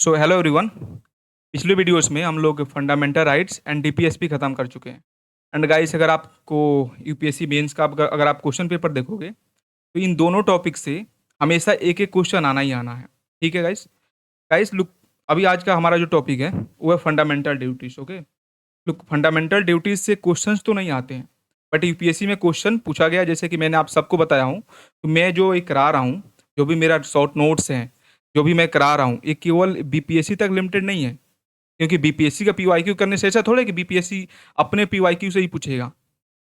So hello everyone. पिछले videos में हम लोग फंडामेंटल राइट्स एंड डीपीएसपी खत्म कर चुके हैं। एंड गाइस, अगर आपको यूपीएससी मेंस का अगर आप क्वेश्चन पेपर देखोगे तो इन दोनों टॉपिक से हमेशा एक एक क्वेश्चन आना ही आना है। ठीक है गाइस। गाइस लुक, अभी आज का हमारा जो टॉपिक है वो है fundamental duties. Okay, look, fundamental duties से क्वेश्चंस तो नहीं आते हैं, बट यूपीएससी में क्वेश्चन पूछा गया। जैसे कि मैंने आप सबको बताया हूँ, तो मैं जो एक करा रहा हूँ, जो भी मेरा शॉर्ट नोट्स हैं, जो भी मैं करा रहा हूँ, ये केवल बीपीएससी तक लिमिटेड नहीं है। क्योंकि बीपीएससी का पीवाईक्यू करने से ऐसा थोड़ा है कि बीपीएससी अपने पीवाईक्यू से ही पूछेगा।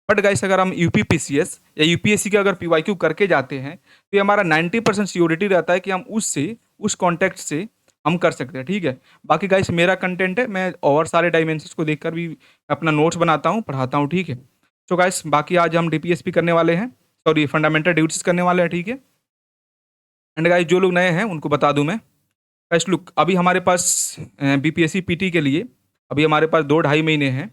बट गाइस, अगर हम यूपीपीसीएस या यूपीएससी का अगर पीवाईक्यू करके जाते हैं तो ये हमारा 90% सियोरिटी रहता है कि हम उससे उस कॉन्टेक्ट से हम कर सकते हैं। ठीक है। बाकी गाइस, मेरा कंटेंट है, मैं और सारे डायमेंशंस को देखकर भी अपना नोट्स बनाता हूँ, पढ़ाता हूँ। ठीक है। तो गाइस, बाकी आज हम डीपीएसपी करने वाले हैं, सॉरी फंडामेंटल ड्यूटीज करने वाले हैं। ठीक है। एंड गाइस, जो लोग नए हैं उनको बता दूं मैं, गाइस लुक, अभी हमारे पास बीपीएससी पीटी के लिए अभी हमारे पास 2-2.5 महीने हैं,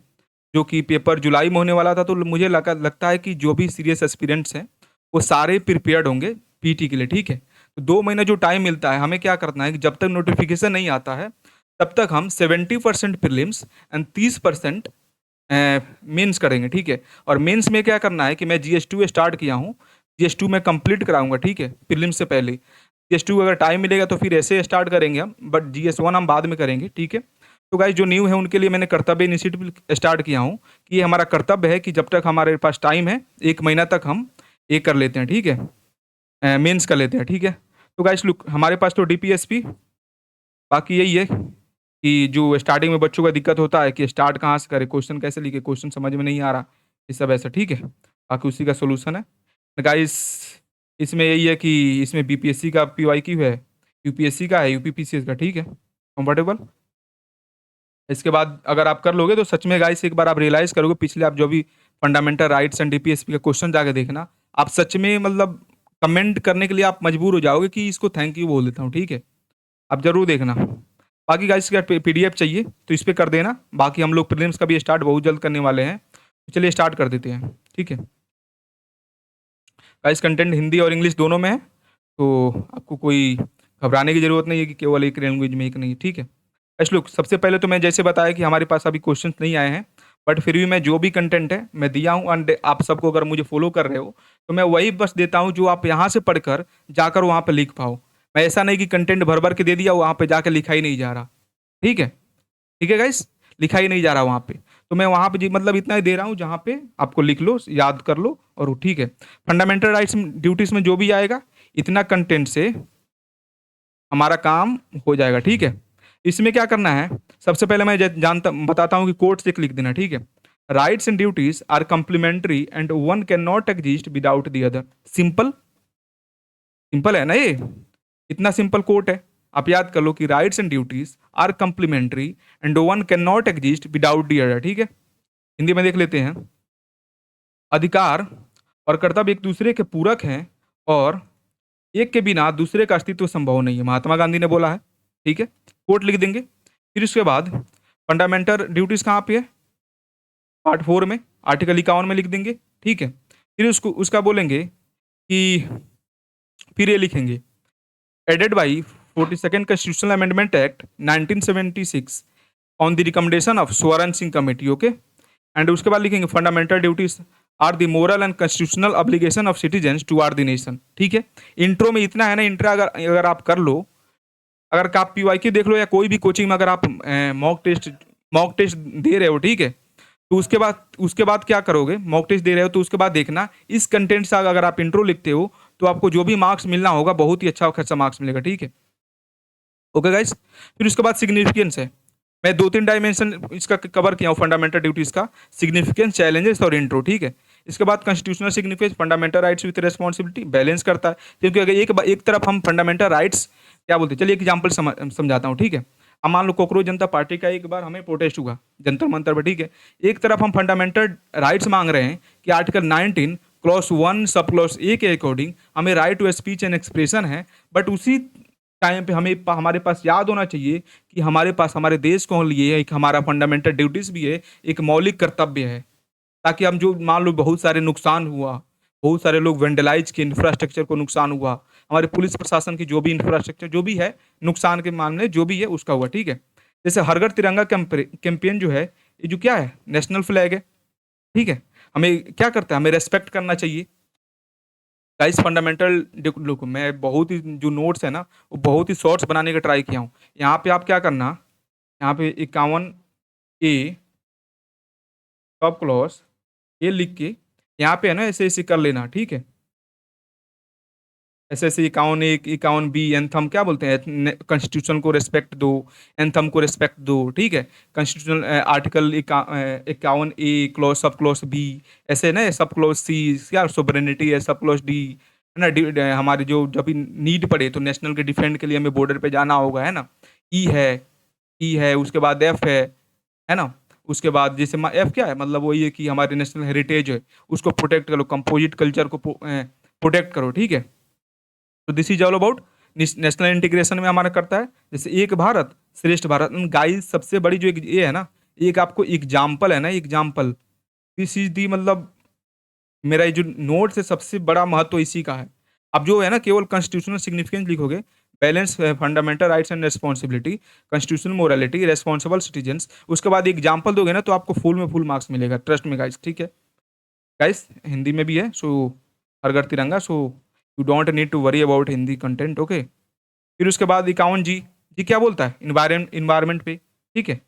जो कि पेपर जुलाई में होने वाला था। तो मुझे लगता है कि जो भी सीरियस एस्पिरेंट्स हैं वो सारे प्रिपेयर्ड होंगे पीटी के लिए। ठीक है। तो 2 महीना जो टाइम मिलता है, हमें क्या करना है कि जब तक नोटिफिकेशन नहीं आता है तब तक हम 70% प्रीलिम्स एंड 30% मेंस करेंगे। ठीक है। और मेंस में क्या करना है कि मैं जीएस2 स्टार्ट किया हूँ, जीएस2 में कंप्लीट कराऊंगा। ठीक है, प्रीलिम्स से पहले। जीएस2 अगर टाइम मिलेगा तो फिर ऐसे स्टार्ट करेंगे हम, बट जीएस1 हम बाद में करेंगे। ठीक है। तो गाइस, जो न्यू है उनके लिए मैंने कर्तव्य इनिशिएटिव स्टार्ट किया हूँ कि ये हमारा कर्तव्य है कि जब तक हमारे पास टाइम है 1 महीना तक हम ये कर लेते हैं। ठीक है, मेंस कर लेते हैं। ठीक है। तो गाइस लुक, हमारे पास तो डीपीएसपी, बाकी यही है कि जो स्टार्टिंग में बच्चों का दिक्कत होता है कि स्टार्ट कहाँ से करें, क्वेश्चन कैसे लिखे, क्वेश्चन समझ में नहीं आ रहा, ये सब ऐसा। ठीक है। बाकी उसी का सोल्यूशन है गाइस। इसमें यही है कि इसमें बीपीएससी का पीवाईक्यू है, यूपीएससी का है, यूपीपीसीएस का। ठीक है, कंफर्टेबल। इसके बाद अगर आप कर लोगे तो सच में गाइस एक बार आप रियलाइज करोगे, पिछले आप जो भी फंडामेंटल राइट्स एंड डीपीएसपी का क्वेश्चन जाके देखना, आप सच में मतलब कमेंट करने के लिए आप मजबूर हो जाओगे कि इसको थैंक यू बोल देता हूँ। ठीक है, आप जरूर देखना। बाकी गाइस, अगर पीडीएफ चाहिए तो इस पर कर देना। बाकी हम लोग प्रीलिम्स का भी स्टार्ट बहुत जल्द करने वाले हैं, तो चलिए स्टार्ट कर देते हैं। ठीक है गाइस, कंटेंट हिंदी और इंग्लिश दोनों में है, तो आपको कोई घबराने की जरूरत नहीं है कि केवल एक लैंग्वेज में एक नहीं। ठीक है गाइस लुक, सबसे पहले तो मैं जैसे बताया कि हमारे पास अभी क्वेश्चंस नहीं आए हैं, बट फिर भी मैं जो भी कंटेंट है मैं दिया हूँ। एंड आप सबको अगर मुझे फॉलो कर रहे हो तो मैं वही बस देता हूँ जो आप यहाँ से पढ़कर जाकर वहाँ पर लिख पाओ। मैं ऐसा नहीं कि कंटेंट भर भर के दे दिया, वहाँ पे जाकर लिखा ही नहीं जा रहा। ठीक है। ठीक है गाइस, लिखा ही नहीं जा रहा वहाँ पे, तो मैं वहाँ पे मतलब इतना ही दे रहा हूँ जहाँ पे आपको लिख लो, याद कर लो और ठीक है। फंडामेंटल राइट्स ड्यूटीज में जो भी आएगा, इतना कंटेंट से हमारा काम हो जाएगा। ठीक है। इसमें क्या करना है, सबसे पहले मैं जानता बताता हूँ कि कोर्ट से लिख देना। ठीक है। Rights and duties are complementary and one can not exist without the other. Simple simple है ना ये, इतना सिंपल कोट है। आप याद कर लो कि rights and duties are complementary and one can not exist without the other. ठीक है। हिंदी में देख लेते हैं। अधिकार और कर्तव्य एक दूसरे के पूरक हैं और एक के बिना दूसरे का अस्तित्व संभव नहीं है, महात्मा गांधी ने बोला है। ठीक है, कोट लिख देंगे। फिर उसके बाद फंडामेंटल ड्यूटीज कहाँ पे है, पार्ट 4 में आर्टिकल 51 में लिख देंगे। ठीक है। फिर उसको उसका बोलेंगे कि फिर ये लिखेंगे, added by 42nd Constitutional Amendment Act 1976 on the recommendation of Swaran Singh committee. Okay. And उसके बाद लिखेंगे fundamental duties are the moral and constitutional obligation of citizens towards the nation. ठीक है। इंट्रो में इतना है ना, इंट्रा अगर आप कर लो, अगर आप पीवाईक्यू देख लो या कोई भी कोचिंग में अगर आप मॉक टेस्ट दे रहे हो, ठीक है, तो उसके बाद क्या करोगे, मॉक टेस्ट दे रहे हो तो उसके बाद देखना इस कंटेंट से अगर आप इंट्रो लिखते हो तो आपको जो भी मार्क्स मिलना होगा बहुत ही अच्छा खासा मार्क्स मिलेगा। ठीक है। Okay guys. फिर उसके बाद सिग्निफिकेंस है, मैं 2-3 डायमेंशन इसका कवर किया हूँ फंडामेंटल ड्यूटीज का, सिग्निफिकेंस, चैलेंजेस और इंट्रो। ठीक है। इसके बाद constitutional significance, fundamental rights with responsibility, balance करता है। क्योंकि अगर एक तरफ हम फंडामेंटल राइट्स क्या बोलते हैं, चलिए एग्जाम्पल समझाता हूँ। ठीक है। अब मान लो कोकरोच जनता पार्टी का एक बार हमें प्रोटेस्ट हुआ जंतर मंतर पर। ठीक है। एक तरफ हम फंडामेंटल राइट्स मांग रहे हैं कि article 19 clause 1 sub clause A के अकॉर्डिंग हमें right to speech and expression है, बट उसी टाइम पे हमारे पास याद होना चाहिए कि हमारे पास हमारे देश को लिए एक हमारा फंडामेंटल ड्यूटीज भी है, एक मौलिक कर्तव्य है। ताकि हम जो मान लो बहुत सारे नुकसान हुआ, बहुत सारे लोग वेंडलाइज के इंफ्रास्ट्रक्चर को नुकसान हुआ, हमारे पुलिस प्रशासन की जो भी इंफ्रास्ट्रक्चर जो भी है, नुकसान के मामले जो भी है उसका हुआ, ठीक है। जैसे हर घर तिरंगा कैंपेन जो है, ये जो क्या है, नेशनल फ्लैग है, ठीक है। हमें क्या करता है, हमें रेस्पेक्ट करना चाहिए। गाइस फंडामेंटल देखो, मैं बहुत ही जो नोट्स है ना, वो बहुत ही शॉर्ट्स बनाने का ट्राई किया हूँ। यहाँ पे आप क्या करना, यहाँ पे 51A टॉप क्लॉज ये लिख के यहाँ पे है ना ऐसे ऐसे कर लेना, ठीक है। ऐसे ऐसे 51A 51B एंथम क्या बोलते हैं, कॉन्स्टिट्यूशन को रेस्पेक्ट दो, एंथम को रेस्पेक्ट दो, ठीक है। Constitutional article 51A clause sub clause B, ऐसे ना सब क्लॉज सी क्या सोवरेनिटी है, सब क्लॉज डी है ना, हमारे जो जब भी नीड पड़े तो नेशनल के डिफेंड के लिए हमें बॉर्डर पे जाना होगा, है ना। ई है, ई है, उसके बाद एफ है ना। उसके बाद जैसे एफ क्या है, मतलब वो ये कि हमारे नेशनल हेरिटेज है उसको प्रोटेक्ट करो, कंपोजिट कल्चर को प्रोटेक्ट करो, ठीक है। तो this is all about national integration में हमारा करता है, जैसे एक भारत श्रेष्ठ भारत। गाइस सबसे बड़ी जो एक ये है ना, एक आपको एग्जाम्पल है ना, एग्जाम्पल दिस इज दी, मतलब मेरा ये जो नोट है सबसे बड़ा महत्व इसी का है। अब जो है ना केवल कॉन्स्टिट्यूशनल सिग्निफिकेंस लिखोगे, balance fundamental rights and responsibility, constitutional morality, responsible citizens, उसके बाद एग्जाम्पल दोगे ना तो आपको फुल में फुल मार्क्स मिलेगा, ट्रस्ट में गाइस, ठीक है। गाइस हिंदी में भी है, सो Har Ghar Tiranga, so you don't need to worry about Hindi content, okay. फिर उसके बाद 51G, जी क्या बोलता है, इन्वायरमेंट पे, ठीक है,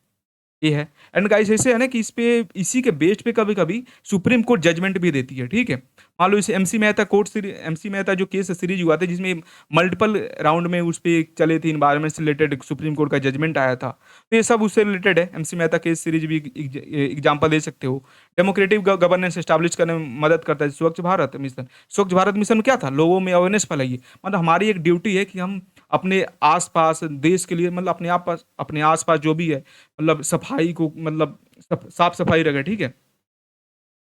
ये है। एंड गाइस ऐसे है ना कि इस पे इसी के बेस्ड पे कभी कभी सुप्रीम कोर्ट जजमेंट भी देती है, ठीक है। मान लो इसे MC Mehta court series, MC Mehta जो केस सीरीज हुआ था जिसमें मल्टीपल राउंड में उस पे चले थे, इन्वायरमेंट से रिलेटेड सुप्रीम कोर्ट का जजमेंट आया था, तो ये सब उससे रिलेटेड है। एमसी मेहता केस सीरीज भी एग्जाम्पल दे सकते हो। डेमोक्रेटिक गवर्नेंस एस्टैब्लिश करने में मदद करता है, स्वच्छ भारत मिशन। स्वच्छ भारत मिशन क्या था, लोगों में अवेयरनेस फैलाइए, मतलब हमारी एक ड्यूटी है कि हम अपने आसपास देश के लिए, मतलब अपने आसपास जो भी है, मतलब सफाई को, मतलब साफ सफाई रखे, ठीक है।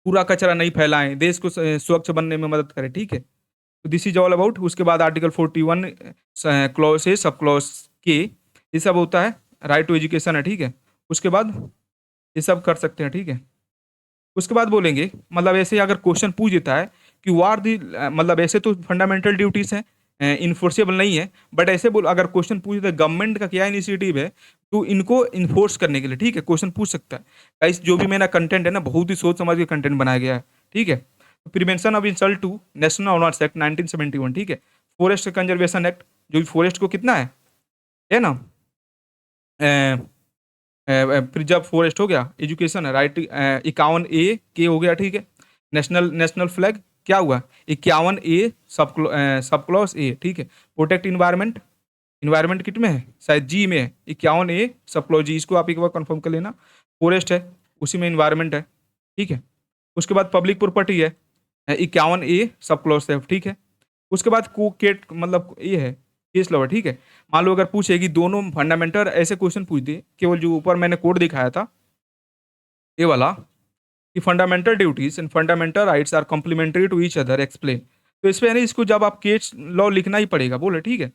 पूरा कचरा नहीं फैलाएं, देश को स्वच्छ बनने में मदद करें, ठीक है। तो दिस इज ऑल अबाउट। उसके बाद आर्टिकल 41 क्लॉज से सब क्लॉज के, ये सब होता है, राइट टू एजुकेशन है, ठीक है। उसके बाद ये सब कर सकते हैं, ठीक है। उसके बाद बोलेंगे, मतलब ऐसे अगर क्वेश्चन पूछ देता है कि वार दी, मतलब ऐसे तो फंडामेंटल ड्यूटीज हैं, इन्फोर्सेबल नहीं है, बट ऐसे बोल अगर क्वेश्चन पूछ देता है गवर्नमेंट का क्या इनिशिएटिव है तो इनको इन्फोर्स करने के लिए, ठीक है, क्वेश्चन पूछ सकता है। गाइस जो भी मेरा कंटेंट है ना, बहुत ही सोच समझ के कंटेंट बनाया गया है, ठीक है। Prevention of insult to national honours act 1971, ठीक है। फॉरेस्ट कंजर्वेशन एक्ट, जो भी फॉरेस्ट को कितना है ना, प्रिजर्व फॉरेस्ट हो गया, एजुकेशन है, राइट 51A के हो गया, ठीक है। नेशनल नेशनल फ्लैग क्या हुआ, 51A सब क्लॉज ए, ठीक है। प्रोटेक्ट इन्वायरमेंट, इन्वायरमेंट किट में है, शायद जी में है, 51A सब क्लॉज जी, इसको आप एक बार कंफर्म कर लेना। फॉरेस्ट है, उसी में इन्वायरमेंट है, ठीक है। उसके बाद पब्लिक प्रॉपर्टी है, 51A सब क्लॉज है, ठीक है। उसके बाद कोकेट, मतलब ये है केस लॉ, ठीक है। मान लो अगर पूछे कि दोनों फंडामेंटल, ऐसे क्वेश्चन पूछ दे, केवल जो ऊपर मैंने कोड दिखाया था ये वाला, कि fundamental duties and fundamental rights are complementary to each other, explain. तो इसमें यानी इसको जब आप केस लॉ लिखना ही पड़ेगा, बोले, ठीक है।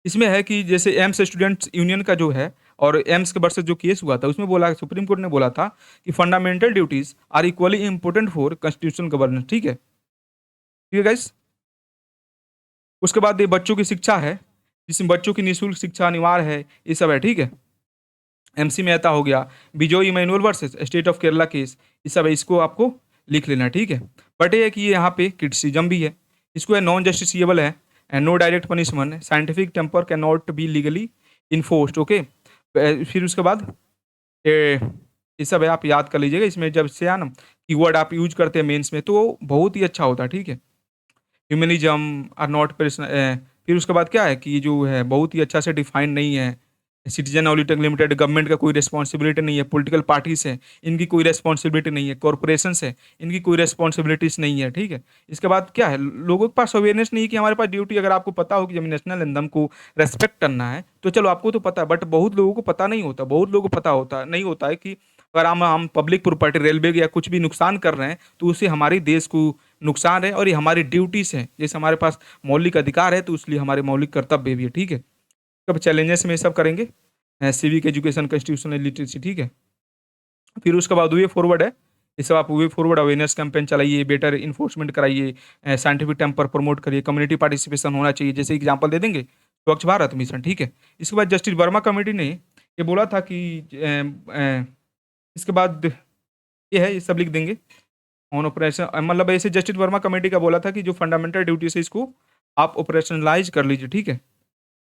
इसमें है कि जैसे एम्स स्टूडेंट्स यूनियन का जो है और एम्स के वर्सेस जो केस हुआ था, उसमें बोला, सुप्रीम कोर्ट ने बोला था कि fundamental duties are equally important for constitutional governance, ठीक है, ठीक है गाइस। उसके बाद ये बच्चों की शिक्षा है, जिसमें बच्चों की निःशुल्क शिक्षा अनिवार्य है, ये सब है, ठीक है। एमसी मेहता हो गया, Bijoe Emmanuel versus state of Kerala case, ये सब है, इसको आपको लिख लेना, ठीक है। बट ये है कि ये यहाँ पे क्रिटिसिज्म भी है, इसको है नॉन जस्टिसिएबल है, and no direct punishment, scientific temper can not be legally enforced, okay. फिर उसके बाद ये ये सब है, आप याद कर लीजिएगा। इसमें जब से है ना कीवर्ड आप यूज करते हैं मेंस में तो बहुत ही अच्छा होता है, ठीक है। ह्यूमनिज्म आर नॉट पर्सनल, फिर उसके बाद क्या है कि जो है बहुत ही अच्छा से डिफाइन नहीं है। सिटीजन ऑडिटिंग लिमिटेड, गवर्नमेंट का कोई रिस्पॉन्सिबिलिटी नहीं है, पॉलिटिकल पार्टीज है इनकी कोई रिस्पॉन्सिबिलिटी नहीं है, कॉर्पोरेशंस है इनकी कोई रिस्पॉन्सिबिलिटीज नहीं है, ठीक है। इसके बाद क्या है, लोगों के पास अवेयरनेस नहीं है कि हमारे पास ड्यूटी, अगर आपको पता हो कि जब नेशनल एंथम को रेस्पेक्ट करना है तो चलो आपको तो पता है, बट बहुत लोगों को पता नहीं होता, बहुत लोगों को पता होता नहीं होता है कि अगर हम पब्लिक प्रॉपर्टी, रेलवे या कुछ भी नुकसान कर रहे हैं तो उससे हमारे देश को नुकसान है और ये हमारी ड्यूटीज है, जैसे हमारे पास मौलिक अधिकार है तो इसलिए हमारे मौलिक कर्तव्य भी है, ठीक है। कब चैलेंजेस में ये सब करेंगे, सिविक एजुकेशन, कॉन्स्टिट्यूशनल लिटरेसी, ठीक है। फिर उसके बाद ये फॉरवर्ड है ये सब आप वे फॉरवर्ड अवेयरनेस कैंपेन चलाइए, बेटर इन्फोर्समेंट कराइए, साइंटिफिक टेम्पर प्रमोट करिए, कम्युनिटी पार्टिसिपेशन होना चाहिए। जैसे एग्जांपल दे देंगे, स्वच्छ भारत मिशन, ठीक है। इसके बाद जस्टिस वर्मा कमेटी ने ये बोला था कि इसके बाद ये है, ये सब लिख देंगे ऑन ऑपरेशन, मतलब ऐसे जस्टिस वर्मा कमेटी का बोला था कि जो फंडामेंटल ड्यूटीज है इसको आप ऑपरेशनलाइज कर लीजिए, ठीक है।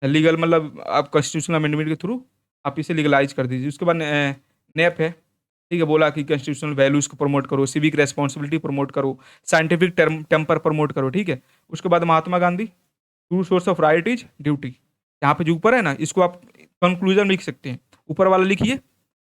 लीगल मतलब आप कॉन्स्टिट्यूशनल अमेंडमेंट के थ्रू आप इसे लीगलाइज कर दीजिए। उसके बाद नेप है, ठीक है, बोला कि कॉन्स्टिट्यूशनल वैल्यूज को प्रमोट करो, सिविक रेस्पॉन्सिबिलिटी प्रमोट करो, साइंटिफिक टेम्पर प्रमोट करो, ठीक है। उसके बाद Mahatma Gandhi, true source of right is duty, यहाँ पे जो ऊपर है ना, इसको आप कंक्लूजन लिख सकते हैं, ऊपर वाला लिखिए।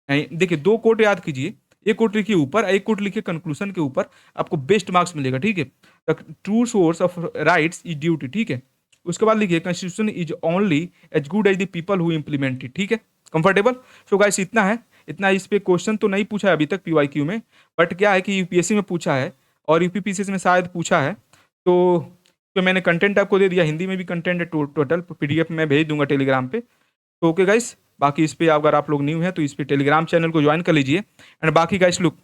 देखिए 2 कोट याद कीजिए, एक कोट लिखिए ऊपर, एक कोट लिखिए कंक्लूजन के ऊपर, आपको बेस्ट मार्क्स मिलेगा, ठीक है। True source of rights is duty, ठीक है। उसके बाद लिखिए constitution is only as good as the people who implement it, ठीक है। कंफर्टेबल। सो गाइस इतना है, इतना। इस पे क्वेश्चन तो नहीं पूछा है अभी तक पीवाईक्यू में, बट क्या है कि यूपीएससी में पूछा है और यूपीपीसीएस में शायद पूछा है। तो मैंने कंटेंट आपको दे दिया, हिंदी में भी कंटेंट है टोटल, पीडीएफ में भेज दूंगा टेलीग्राम पे। तो ओके गाइस, बाकी इस पे अगर आप लोग न्यू हैं तो इस पे टेलीग्राम चैनल को ज्वाइन कर लीजिए। एंड बाकी गाइस लुक,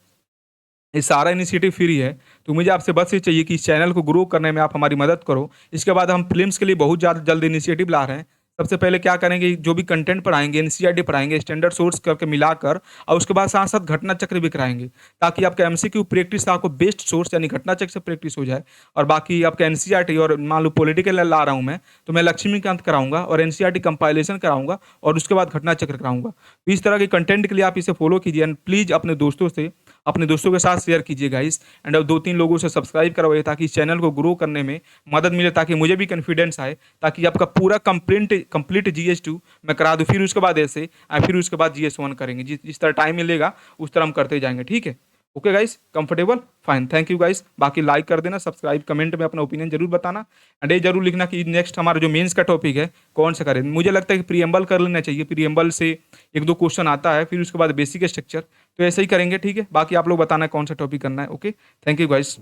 ये सारा इनिशिएटिव फ्री है, तो मुझे आपसे बस ये चाहिए कि इस चैनल को ग्रो करने में आप हमारी मदद करो। इसके बाद हम फिल्म्स के लिए बहुत ज़्यादा जल्द इनिशिएटिव ला रहे हैं। सबसे पहले क्या करेंगे, जो भी कंटेंट पढ़ाएंगे एनसीईआरटी पढ़ाएंगे स्टैंडर्ड सोर्स करके मिलाकर, और उसके बाद साथ साथ घटना चक्र भी कराएंगे, ताकि आपका एमसीक्यू प्रैक्टिस आपको बेस्ट सोर्स यानी घटना चक्र से प्रैक्टिस हो जाए। और बाकी आपका एनसीईआरटी, और मान लो पॉलिटिकल ला रहा हूँ मैं, तो मैं लक्ष्मीकांत कराऊंगा और एनसीईआरटी कंपाइलेशन कराऊंगा और उसके बाद घटना चक्र कराऊंगा। तो इस तरह के कंटेंट के लिए आप इसे फॉलो कीजिए एंड प्लीज़ अपने दोस्तों के साथ शेयर कीजिए गाइस। एंड अब 2-3 लोगों से सब्सक्राइब करवाइए ताकि इस चैनल को ग्रो करने में मदद मिले, ताकि मुझे भी कॉन्फिडेंस आए, ताकि आपका पूरा कंप्लीट GS2 मैं करा दूँ। फिर उसके बाद ऐसे फिर उसके बाद GS1 करेंगे, जिस तरह टाइम मिलेगा उस तरह हम करते जाएंगे, ठीक है। Okay guys, comfortable, fine, thank you guys. बाकी लाइक कर देना, सब्सक्राइब, कमेंट में अपना ओपिनियन जरूर बताना। एंड ये जरूर लिखना कि नेक्स्ट हमारा जो मेंस का टॉपिक है कौन सा करें। मुझे लगता है कि प्रीएम्बल कर लेना चाहिए, प्रीएम्बल से 1-2 क्वेश्चन आता है, फिर उसके बाद बेसिक स्ट्रक्चर, तो ऐसे ही करेंगे, ठीक है। बाकी आप लोग बताना कौन सा टॉपिक करना है। Okay, thank you guys.